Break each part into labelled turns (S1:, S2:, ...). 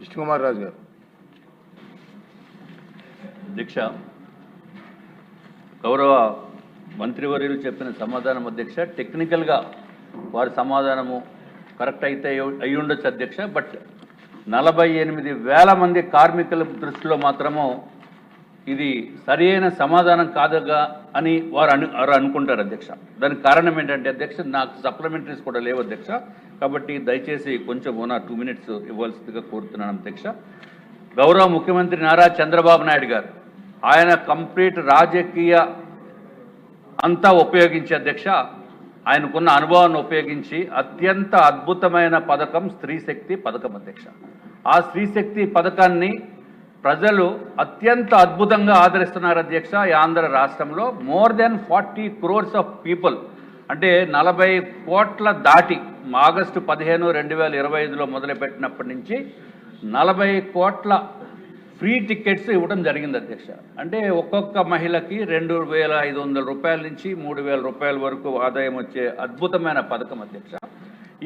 S1: విష్ణుకుమార్ రాజు గారు.
S2: అధ్యక్ష, గౌరవ మంత్రివర్యులు చెప్పిన సమాధానం అధ్యక్ష, టెక్నికల్గా వారి సమాధానము కరెక్ట్ అయితే అయి ఉండొచ్చు అధ్యక్ష. బట్ 48,000 మంది కార్మికుల దృష్టిలో మాత్రము ఇది సరి అయిన సమాధానం కాదుగా అని వారు అనుకుంటారు అధ్యక్ష. దానికి కారణం ఏంటంటే అధ్యక్ష, నాకు సప్లిమెంటరీస్ కూడా లేవు అధ్యక్ష. కాబట్టి దయచేసి కొంచెం 2 minutes ఇవ్వాల్సిందిగా కోరుతున్నాను అధ్యక్ష. గౌరవ ముఖ్యమంత్రి నారా చంద్రబాబు నాయుడు గారు ఆయన కంప్లీట్ రాజకీయ అంతా ఉపయోగించి అధ్యక్ష, ఆయనకున్న అనుభవాన్ని ఉపయోగించి అత్యంత అద్భుతమైన పథకం స్త్రీ శక్తి పథకం అధ్యక్ష. ఆ స్త్రీ శక్తి పథకాన్ని ప్రజలు అత్యంత అద్భుతంగా ఆదరిస్తున్నారు అధ్యక్ష. ఈ ఆంధ్ర రాష్ట్రంలో more than 40 crores of people, అంటే 40 కోట్ల దాటి ఆగస్టు 15, 2025లో మొదలుపెట్టినప్పటి నుంచి 40 కోట్ల ఫ్రీ టికెట్స్ ఇవ్వడం జరిగింది అధ్యక్ష. అంటే ఒక్కొక్క మహిళకి 2,500 రూపాయల నుంచి 3,000 రూపాయల వరకు ఆదాయం వచ్చే అద్భుతమైన పథకం అధ్యక్ష.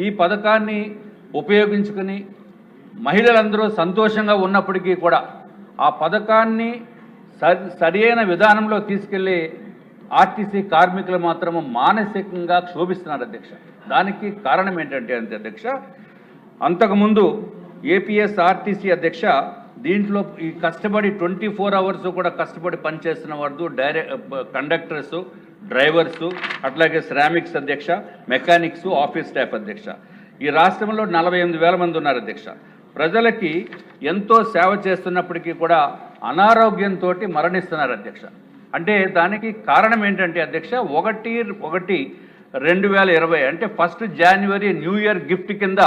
S2: ఈ పథకాన్ని ఉపయోగించుకుని మహిళలందరూ సంతోషంగా ఉన్నప్పటికీ కూడా ఆ పథకాన్ని సరియైన విధానంలో తీసుకెళ్లి ఆర్టీసీ కార్మికులు మాత్రము మానసికంగా క్షోభిస్తున్నారు అధ్యక్ష. దానికి కారణం ఏంటంటే అధ్యక్ష, అంతకుముందు ఏపీఎస్ఆర్టీసీ అధ్యక్ష దీంట్లో ఈ కష్టపడి 24 hours కూడా కష్టపడి పనిచేస్తున్న వారు కండక్టర్స్, డ్రైవర్స్, అట్లాగే శ్రామిక్స్ అధ్యక్ష, మెకానిక్స్, ఆఫీస్ స్టాఫ్ అధ్యక్ష. ఈ రాష్ట్రంలో 48,000 మంది ఉన్నారు అధ్యక్ష. ప్రజలకి ఎంతో సేవ చేస్తున్నప్పటికీ కూడా అనారోగ్యంతో మరణిస్తున్నారు అధ్యక్ష. అంటే దానికి కారణం ఏంటంటే అధ్యక్ష, 1/1/2020 అంటే 1 January న్యూ ఇయర్ గిఫ్ట్ కింద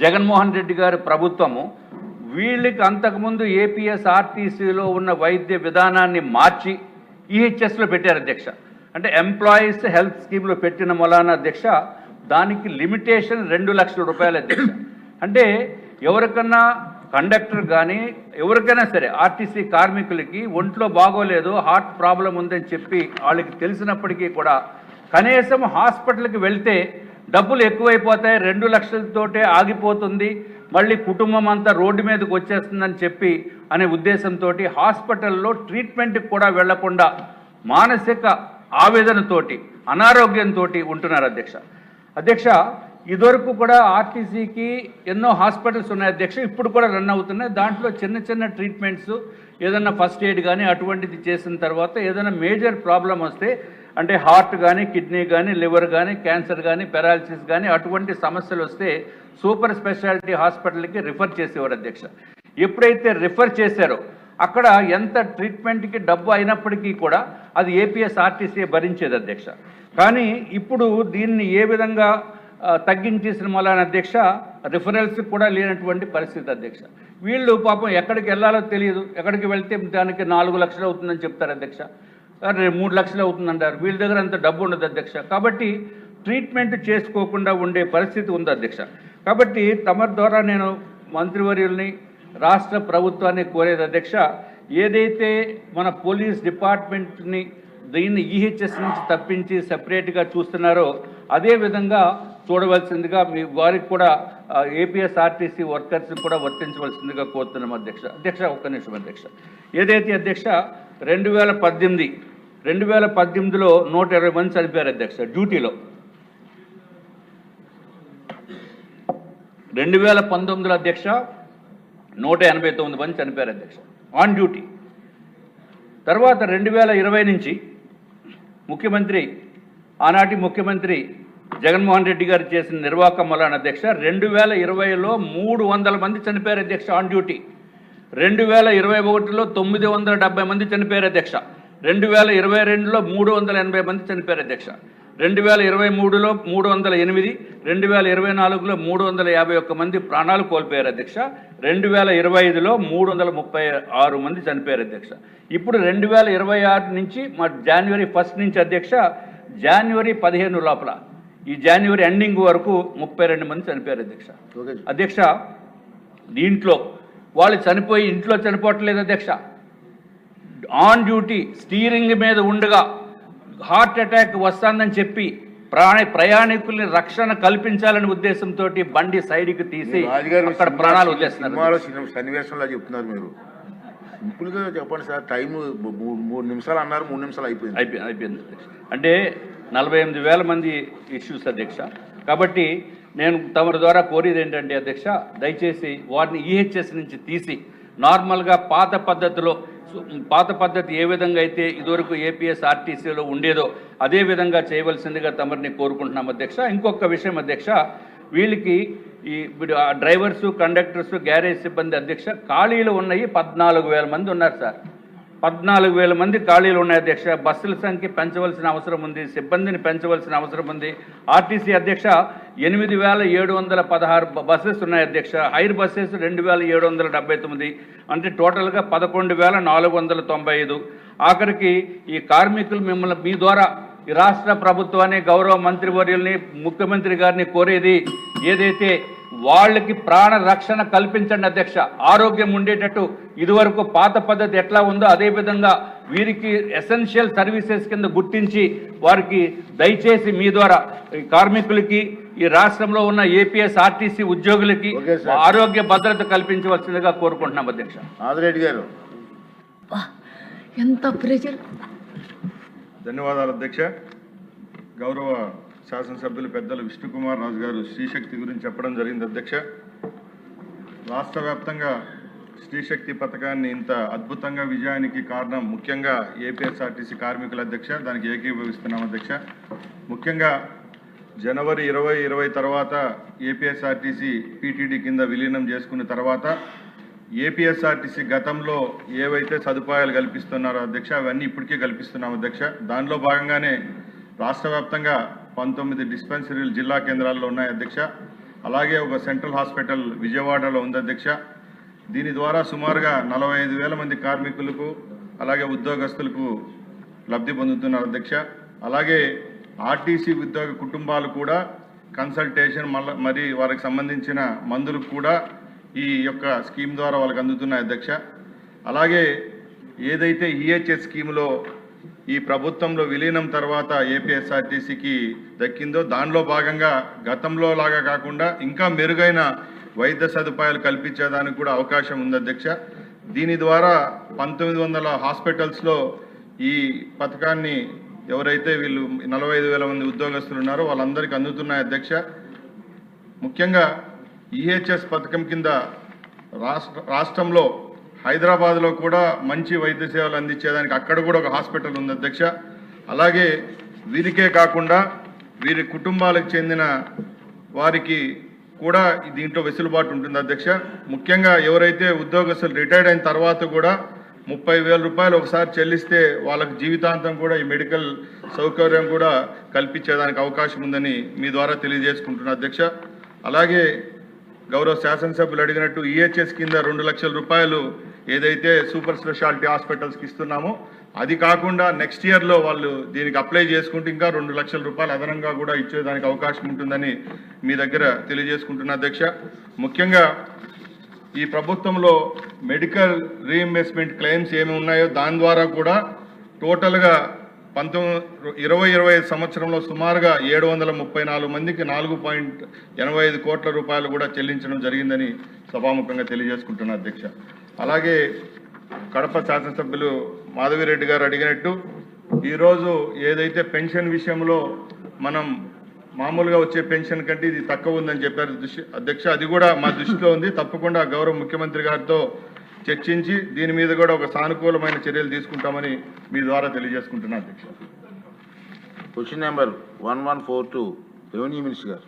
S2: జగన్మోహన్ రెడ్డి గారి ప్రభుత్వము వీళ్ళకి అంతకుముందు ఏపీఎస్ఆర్టీసీలో ఉన్న వైద్య విధానాన్ని మార్చి ఈహెచ్ఎస్లో పెట్టారు అధ్యక్ష. అంటే ఎంప్లాయీస్ హెల్త్ స్కీమ్లో పెట్టిన మూలాన అధ్యక్ష దానికి లిమిటేషన్ 2 లక్షల రూపాయలు అధ్యక్ష. అంటే ఎవరికన్నా కండక్టర్ కానీ ఎవరికైనా సరే ఆర్టీసీ కార్మికులకి ఒంట్లో బాగోలేదు, హార్ట్ ప్రాబ్లం ఉందని చెప్పి వాళ్ళకి తెలిసినప్పటికీ కూడా కనీసం హాస్పిటల్కి వెళ్తే డబ్బులు ఎక్కువైపోతాయి, 2 లక్షలతోటే ఆగిపోతుంది, మళ్ళీ కుటుంబం అంతా రోడ్డు మీదకి వచ్చేస్తుందని చెప్పి అనే ఉద్దేశంతో హాస్పిటల్లో ట్రీట్మెంట్కి కూడా వెళ్లకుండా మానసిక ఆవేదనతోటి అనారోగ్యంతో ఉంటున్నారు అధ్యక్ష. ఇదివరకు కూడా ఆర్టీసీకి ఎన్నో హాస్పిటల్స్ ఉన్నాయి అధ్యక్ష, ఇప్పుడు కూడా రన్ అవుతున్నాయి. దాంట్లో చిన్న చిన్న ట్రీట్మెంట్స్, ఏదైనా ఫస్ట్ ఎయిడ్ కానీ అటువంటిది చేసిన తర్వాత ఏదైనా మేజర్ ప్రాబ్లం వస్తే, అంటే హార్ట్ కానీ, కిడ్నీ కానీ, లివర్ కానీ, క్యాన్సర్ కానీ, పెరాలసిస్ కానీ అటువంటి సమస్యలు వస్తే సూపర్ స్పెషాలిటీ హాస్పిటల్కి రిఫర్ చేసేవారు అధ్యక్ష. ఎప్పుడైతే రిఫర్ చేశారో అక్కడ ఎంత ట్రీట్మెంట్కి డబ్బు అయినప్పటికీ కూడా అది ఏపీఎస్ఆర్టీసీ భరించేది అధ్యక్ష. కానీ ఇప్పుడు దీన్ని ఏ విధంగా తగ్గించేసిన మూలాన అధ్యక్ష రిఫరల్స్ కూడా లేనటువంటి పరిస్థితి అధ్యక్ష. వీళ్ళు పాపం ఎక్కడికి వెళ్ళాలో తెలియదు, ఎక్కడికి వెళ్తే దానికి 4 లక్షలు అవుతుందని చెప్తారు అధ్యక్ష, 3 లక్షలు అవుతుందంటారు. వీళ్ళ దగ్గర అంత డబ్బు ఉండదు అధ్యక్ష. కాబట్టి ట్రీట్మెంట్ చేసుకోకుండా ఉండే పరిస్థితి ఉంది అధ్యక్ష. కాబట్టి తమ ద్వారా నేను మంత్రివర్యుల్ని, రాష్ట్ర ప్రభుత్వాన్ని కోరేది అధ్యక్ష, ఏదైతే మన పోలీస్ డిపార్ట్మెంట్ని దీన్ని ఈహెచ్ఎస్ నుంచి తప్పించి సెపరేట్గా చూస్తున్నారో అదే విధంగా చూడవలసిందిగా మీ వారికి కూడా ఏపీఎస్ఆర్టీసీ వర్కర్స్ని కూడా వర్తించవలసిందిగా కోరుతున్నాం అధ్యక్ష. ఒక్క నిమిషం అధ్యక్ష. ఏదైతే అధ్యక్ష 2018లో 120 మంది చనిపోయారు అధ్యక్ష డ్యూటీలో. 2019లో అధ్యక్ష 189 మంది చనిపోయారు అధ్యక్ష ఆన్ డ్యూటీ. తర్వాత 2020 నుంచి ఆనాటి ముఖ్యమంత్రి జగన్మోహన్ రెడ్డి గారు చేసిన నిర్వాహకం వలన అధ్యక్ష 2020లో 300 మంది చనిపోయారు అధ్యక్ష ఆన్ డ్యూటీ. 2021లో 970 మంది చనిపోయారు అధ్యక్ష. 2022లో 380 మంది చనిపోయారు అధ్యక్ష. 2023లో 308, 2024లో 351 మంది ప్రాణాలు కోల్పోయారు అధ్యక్ష. 2025లో 336 మంది చనిపోయారు అధ్యక్ష. ఇప్పుడు 2026 నుంచి జనవరి 1 నుంచి అధ్యక్ష జనవరి 15 లోపల ఈ జనవరి ఎండింగ్ వరకు 32 మంది చనిపోయారు అధ్యక్ష. దీంట్లో వాళ్ళు చనిపోయి ఇంట్లో చనిపోవట్లేదు అధ్యక్ష, ఆన్ డ్యూటీ స్టీరింగ్ మీద ఉండగా హార్ట్ అటాక్ వస్తుందని చెప్పి ప్రయాణికుల్ని రక్షణ కల్పించాలనే ఉద్దేశంతో బండి సైడ్కి తీసి అక్కడ ప్రాణాలు వదిలేస్తున్నారు.
S1: సన్నివేశంలో చెప్తున్నారు మీరు. సింపుల్ గా చెప్పండి సార్. టైం 3 నిమిషాలు అన్నారు, 3 నిమిషాలు అయిపోయింది.
S2: అంటే 48,000 మంది ఇష్యూస్ అధ్యక్ష. కాబట్టి నేను తమరి ద్వారా కోరేది ఏంటంటే అధ్యక్ష, దయచేసి వాటిని ఈహెచ్ఎస్ నుంచి తీసి నార్మల్గా పాత పద్ధతి ఏ విధంగా అయితే ఇదివరకు ఏపీఎస్ ఆర్టీసీలో ఉండేదో అదే విధంగా చేయవలసిందిగా తమరిని కోరుకుంటున్నాం అధ్యక్ష. ఇంకొక విషయం అధ్యక్ష, వీళ్ళకి ఈ డ్రైవర్స్, కండక్టర్స్, గ్యారేజ్ సిబ్బంది అధ్యక్ష ఖాళీలు ఉన్నాయి 14,000 మంది ఉన్నారు సార్. 14,000 మంది ఖాళీలు ఉన్నాయి అధ్యక్ష. బస్సుల సంఖ్య పెంచవలసిన అవసరం ఉంది, సిబ్బందిని పెంచవలసిన అవసరం ఉంది. ఆర్టీసీ అధ్యక్ష 8,716 బస్సెస్ ఉన్నాయి అధ్యక్ష. హైర్ బస్సెస్ 2,779, అంటే టోటల్గా 11,495. ఆఖరికి ఈ కార్మికులు మిమ్మల్ని మీ ద్వారా ఈ రాష్ట్ర ప్రభుత్వాన్ని, గౌరవ మంత్రివర్యుల్ని, ముఖ్యమంత్రి గారిని కోరేది ఏదైతే వాళ్ళకి ప్రాణ రక్షణ కల్పించండి అధ్యక్ష. ఆరోగ్యం ఉండేటట్టు ఇదివరకు పాత పద్ధతి ఎట్లా ఉందో అదే విధంగా వీరికి ఎసెన్షియల్ సర్వీసెస్ కింద గుర్తించి వారికి దయచేసి మీ ద్వారా కార్మికులకి, ఈ రాష్ట్రంలో ఉన్న ఏపీఎస్ ఆర్టీసీ ఉద్యోగులకి ఆరోగ్య భద్రత కల్పించవలసిందిగా కోరుకుంటున్నాం అధ్యక్ష.
S1: ఆదిరెడ్డి గారు.
S3: ఎంత ప్రెజర్.
S4: ధన్యవాదాలు అధ్యక్ష. గౌరవ శాసనసభ్యులు పెద్దలు విష్ణుకుమార్ రాజు గారు శ్రీశక్తి గురించి చెప్పడం జరిగింది అధ్యక్ష. రాష్ట్ర వ్యాప్తంగా శ్రీశక్తి పథకాన్ని ఇంత అద్భుతంగా విజయానికి కారణం ముఖ్యంగా ఏపీఎస్ఆర్టీసీ కార్మికుల అధ్యక్ష. దానికి ఏకీభవిస్తున్నాం అధ్యక్ష. ముఖ్యంగా జనవరి 2020 తర్వాత ఏపీఎస్ఆర్టీసీ పీటీడీ కింద విలీనం చేసుకున్న తర్వాత ఏపీఎస్ఆర్టీసీ గతంలో ఏవైతే సదుపాయాలు కల్పిస్తున్నారో అధ్యక్ష అవన్నీ ఇప్పటికే కల్పిస్తున్నాం అధ్యక్ష. దానిలో భాగంగానే రాష్ట్ర వ్యాప్తంగా 19 డిస్పెన్సరీలు జిల్లా కేంద్రాల్లో ఉన్నాయి అధ్యక్ష. అలాగే ఒక సెంట్రల్ హాస్పిటల్ విజయవాడలో ఉంది అధ్యక్ష. దీని ద్వారా సుమారుగా 45,000 మంది కార్మికులకు అలాగే ఉద్యోగస్తులకు లబ్ధి పొందుతున్నారు అధ్యక్ష. అలాగే ఆర్టీసీ ఉద్యోగ కుటుంబాలు కూడా కన్సల్టేషన్ మరి వారికి సంబంధించిన మందులకు కూడా ఈ యొక్క స్కీమ్ ద్వారా వాళ్ళకి అందుతున్నాయి అధ్యక్ష. అలాగే ఏదైతే ఈహెచ్ఎస్ స్కీమ్లో ఈ ప్రభుత్వంలో విలీనం తర్వాత ఏపీఎస్ఆర్టీసీకి దక్కిందో దానిలో భాగంగా గతంలో లాగా కాకుండా ఇంకా మెరుగైన వైద్య సదుపాయాలు కల్పించేదానికి కూడా అవకాశం ఉంది అధ్యక్ష. దీని ద్వారా 1900 హాస్పిటల్స్లో ఈ పథకాన్ని ఎవరైతే వీళ్ళు 45,000 మంది ఉద్యోగస్తులు ఉన్నారో వాళ్ళందరికీ అందుతున్నాయి అధ్యక్ష. ముఖ్యంగా ఈహెచ్ఎస్ పథకం కింద రాష్ట్రంలో హైదరాబాద్లో కూడా మంచి వైద్య సేవలు అందించేదానికి అక్కడ కూడా ఒక హాస్పిటల్ ఉంది అధ్యక్ష. అలాగే వీరికే కాకుండా వీరి కుటుంబాలకు చెందిన వారికి కూడా దీంట్లో వెసులుబాటు ఉంటుంది అధ్యక్ష. ముఖ్యంగా ఎవరైతే ఉద్యోగస్తులు రిటైర్డ్ అయిన తర్వాత కూడా 30,000 రూపాయలు ఒకసారి చెల్లిస్తే వాళ్ళకి జీవితాంతం కూడా ఈ మెడికల్ సౌకర్యం కూడా కల్పించేదానికి అవకాశం ఉందని మీ ద్వారా తెలియజేసుకుంటున్నా అధ్యక్ష. అలాగే గౌరవ శాసనసభ్యులు అడిగినట్టు ఈహెచ్ఎస్ కింద 2 లక్షల రూపాయలు ఏదైతే సూపర్ స్పెషాలిటీ హాస్పిటల్స్కి ఇస్తున్నామో అది కాకుండా నెక్స్ట్ ఇయర్లో వాళ్ళు దీనికి అప్లై చేసుకుంటే ఇంకా 2 లక్షల రూపాయలు అదనంగా కూడా ఇచ్చేదానికి అవకాశం ఉంటుందని మీ దగ్గర తెలియజేసుకుంటున్నా అధ్యక్ష. ముఖ్యంగా ఈ ప్రభుత్వంలో మెడికల్ రీఇంబర్స్మెంట్ క్లెయిమ్స్ ఏమి ఉన్నాయో దాని ద్వారా కూడా టోటల్గా 2020 సంవత్సరంలో సుమారుగా 734 మందికి 4.85 కోట్ల రూపాయలు కూడా చెల్లించడం జరిగిందని సభాముఖంగా తెలియజేసుకుంటున్నా అధ్యక్ష. అలాగే కడప శాసనసభ్యులు మాధవిరెడ్డి గారు అడిగినట్టు ఈరోజు ఏదైతే పెన్షన్ విషయంలో మనం మామూలుగా వచ్చే పెన్షన్ కంటే ఇది తక్కువ ఉందని చెప్పారు అధ్యక్ష. అది కూడా మా దృష్టిలో ఉంది. తప్పకుండా గౌరవ ముఖ్యమంత్రి గారితో చర్చించి దీని మీద కూడా ఒక సానుకూలమైన చర్యలు తీసుకుంటామని మీ ద్వారా తెలియజేసుకుంటున్నా అధ్యక్ష.
S1: క్వశ్చన్ నెంబర్ 1142 రెవెన్యూ మినిస్టర్ గారు.